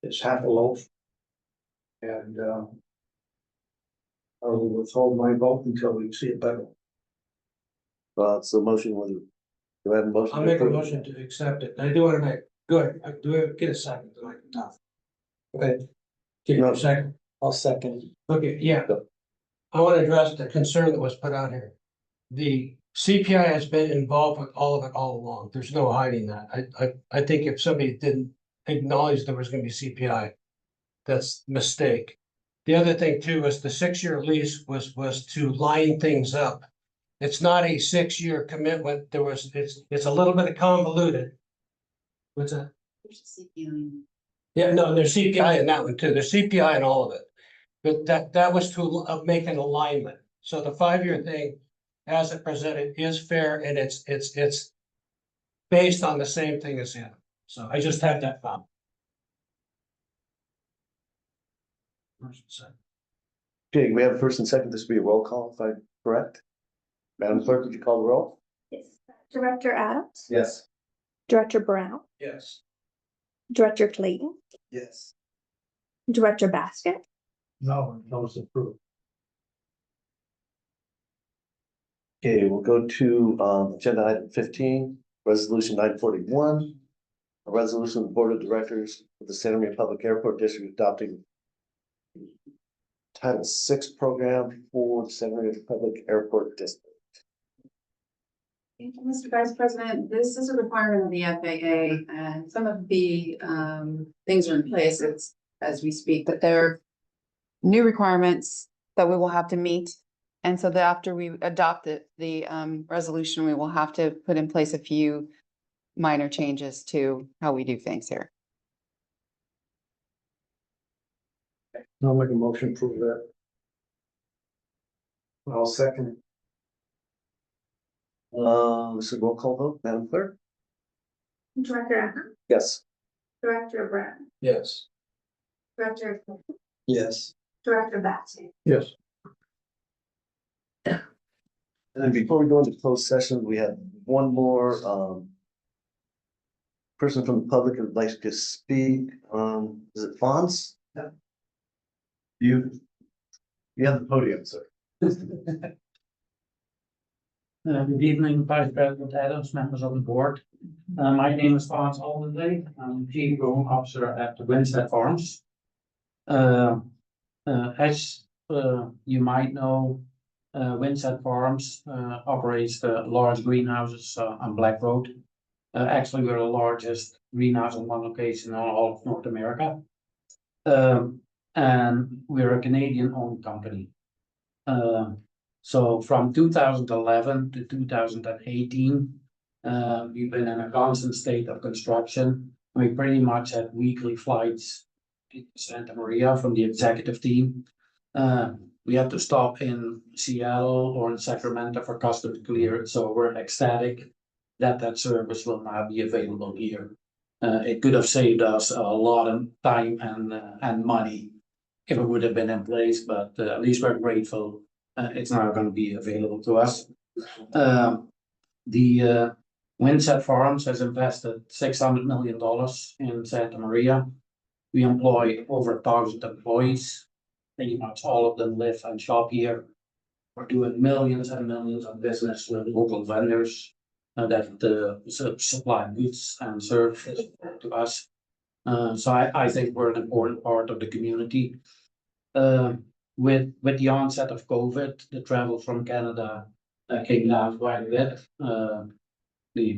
it's half a loaf. And I will withhold my vote until we see it better. So motion with, do I have a motion? I'll to make a approve? motion to accept it. I do want to make, good, get a second, like, tough. Okay. Give me a second. I'll second. Okay, yeah. I want to address the concern that was put out here. The CPI has been involved with all of it all along. There's no hiding that. I think if somebody didn't acknowledge there was gonna be CPI, that's a mistake. The other thing too is the 6-year lease was to line things up. It's not a 6-year commitment. It's a little bit convoluted. What's that? Yeah, no, there's CPI in that one too. There's CPI in all of it. But that was to make an alignment. So the 5-year thing, as it presented, is fair and it's based on the same thing as him. So I just had that thought. Okay, we have a first and second. This will be a roll call, if I'm correct. Madam Clerk, would you call the roll? Yes. Director Adams, Yes. Director Brown, Yes. Director Clayton, Yes. Director Basket, No, no, it's approved. Okay, we'll go to agenda item 15, resolution 941. A resolution of the Board of Directors of the Santa Maria Public Airport District adopting Title VI program for the Santa Maria Public Airport District. Thank you, Mr. Vice President. This is a requirement of the FAA and some of the things are in place as we speak, but there are new requirements that we will have to meet. And so that after we adopt the resolution, we will have to put in place a few minor changes to how we do things here. I'll make a motion to approve that. I'll second. This is a roll call vote, Madam Clerk? Director Adams, Yes. Director Brown, Yes. Director Clayton, Yes. Director Basket. Yes. And then before we go into closed session, we have one more person from the public who'd like to speak. Is it Fonz? Yeah. You have the podium, sir. Good evening, Vice President Adams, members of the board. My name is Frans Aldenday. I'm Chief Growing Officer at the Winstead Farms. As you might know, Winstead Farms operates the large greenhouses on Black Road. Actually, we're the largest greenhouse in one location in all of North America. And we're a Canadian-owned company. So from 2011 to 2018, we've been in a constant state of construction. We pretty much had weekly flights to Santa Maria from the executive team. We had to stop in Seattle or in Sacramento for customs clearance, so we're ecstatic that service will now be available here. It could have saved us a lot of time and money if it would have been in place, but at least we're grateful it's now going to be available to us. The Winstead Farms has invested $600 million in Santa Maria. We employ over 1,000 employees. Pretty much all of them live and shop here. We're doing millions and millions of business with local vendors that supply goods and services to us. So I think we're an important part of the community. With the onset of COVID, the travel from Canada came down quite a bit.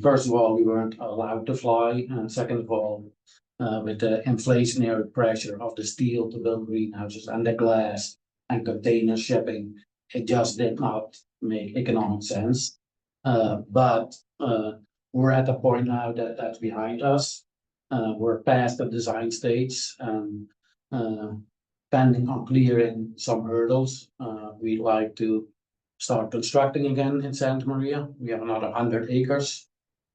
First of all, we weren't allowed to fly, and second of all, with the inflationary pressure of the steel to build greenhouses and the glass and container shipping, it just did not make economic sense. But we're at a point now that that's behind us. We're past the design stage and pending on clearing some hurdles, we'd like to start constructing again in Santa Maria. We have another 100 acres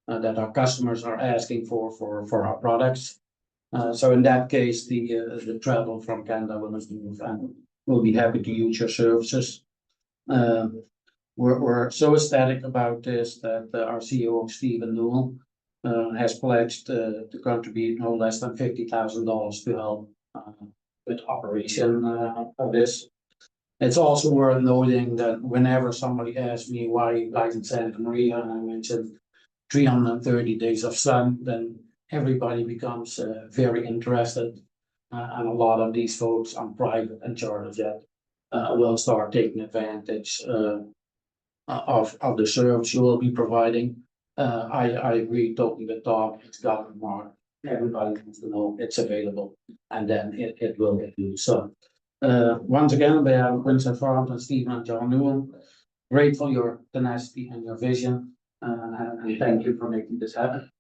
that our customers are asking for our products. So in that case, the travel from Canada will move, and we'll be happy to use your services. We're so ecstatic about this that our CEO, Stephen Newell, has pledged to contribute no less than $50,000 to help with operation of this. It's also worth noting that whenever somebody asks me why you guys in Santa Maria, and I mentioned 330 days of sun, then everybody becomes very interested. And a lot of these folks on private and charter jet will start taking advantage of the service you will be providing. I agree totally with Tom. It's got a mark. Everybody needs to know it's available, and then it will get used. So once again, on behalf of Quincy Farms and Stephen and John Newell, grateful your tenacity and your vision, and thank you for making this happen.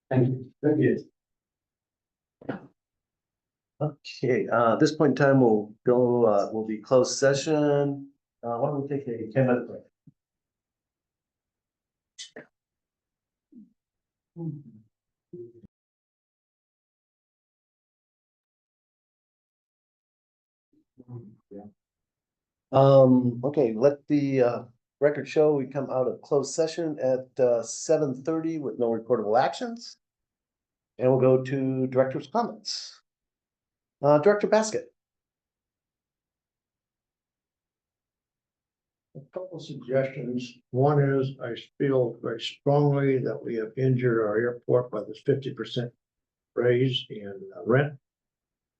Thank you. Thank you. Okay, at this point in time, we'll be closed session. Why don't we take a 10-minute break? Okay, let the record show we come out of closed session at 7:30 with no recordable actions. And we'll go to director's comments. Director Basket. A couple suggestions. One is I feel very strongly that we have injured our airport by this 50% raise in rent.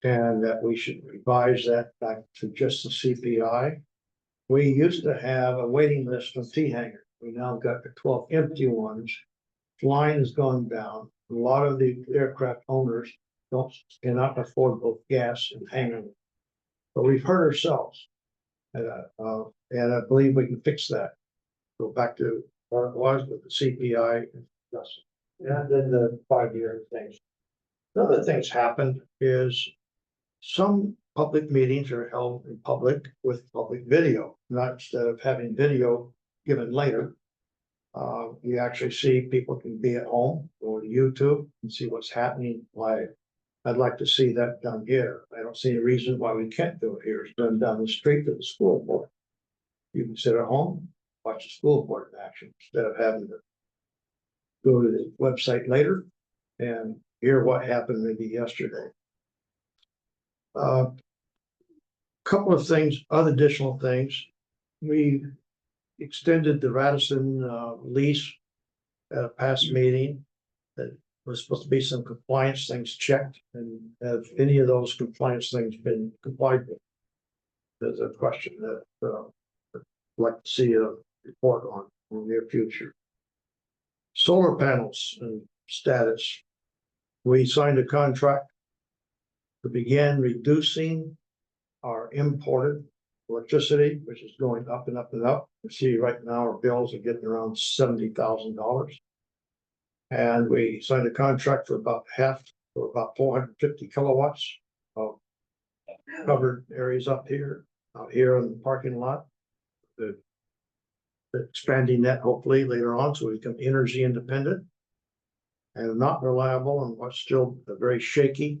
And that we should revise that back to just the CPI. We used to have a waiting list of T hangers. We now got the 12 empty ones. Flying has gone down. A lot of the aircraft owners cannot afford both gas and hangar. But we've hurt ourselves. And I believe we can fix that. Go back to where it was with the CPI. And then the 5-year things. Other things happened is some public meetings are held in public with public video, not instead of having video given later. You actually see people can be at home or YouTube and see what's happening live. I'd like to see that done here. I don't see any reason why we can't do it here. It's done down the street to the school board. You can sit at home, watch the school board in action instead of having to go to the website later and hear what happened maybe yesterday. Couple of things, other additional things. We extended the Radisson lease at a past meeting. That was supposed to be some compliance things checked, and have any of those compliance things been complied with? There's a question that I'd like to see a report on in the near future. Solar panels and status. We signed a contract to begin reducing our imported electricity, which is going up and up and up. You see right now our bills are getting around $70,000. And we signed a contract for about 450 kilowatts of covered areas up here, out here in the parking lot. Expanding that hopefully later on so we become energy independent and not reliable on what's still a very shaky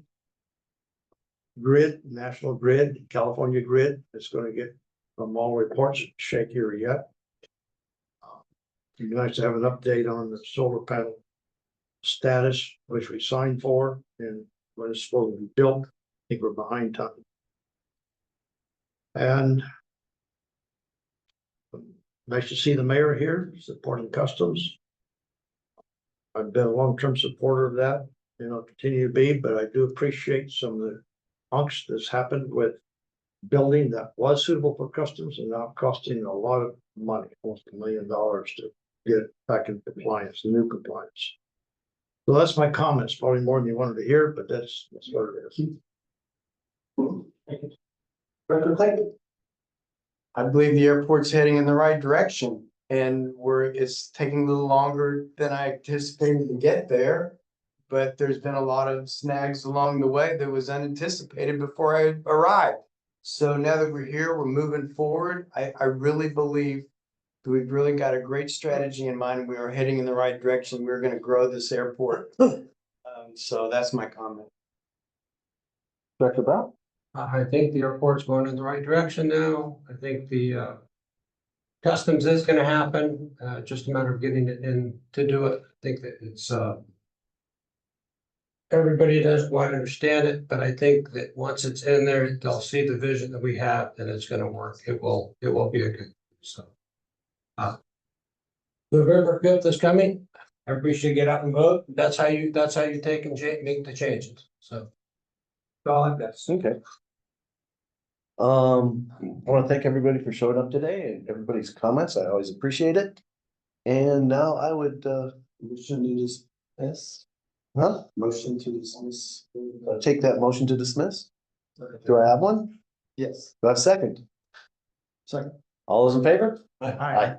grid, national grid, California grid. It's going to get, from all reports, shakier yet. It'd be nice to have an update on the solar panel status, which we signed for and when it's supposed to be built. I think we're behind time. And nice to see the mayor here supporting customs. I've been a long-term supporter of that, and I'll continue to be, but I do appreciate some of the angst that's happened with building that was suitable for customs and now costing a lot of money, almost $1 million to get it back in compliance, new compliance. So that's my comments, probably more than you wanted to hear, but that's what it is. Director Clayton. I believe the airport's heading in the right direction and it's taking a little longer than I anticipated to get there. But there's been a lot of snags along the way that was unanticipated before I arrived. So now that we're here, we're moving forward. I really believe that we've really got a great strategy in mind. We are heading in the right direction. We're going to grow this airport. So that's my comment. Director Brown. I think the airport's going in the right direction now. I think the customs is gonna happen, just a matter of getting it in to do it. I think that it's everybody doesn't quite understand it, but I think that once it's in there, they'll see the vision that we have and it's gonna work. It will be a good, so. November 5th is coming. Everybody should get out and vote. That's how you take and make the changes, so. All I've got. Okay. I want to thank everybody for showing up today and everybody's comments. I always appreciate it. And now I would, motion to dismiss. Huh? Motion to dismiss. Take that motion to dismiss. Do I have one? Yes. Do I have a second? Second. All those in favor? Aye. Aye.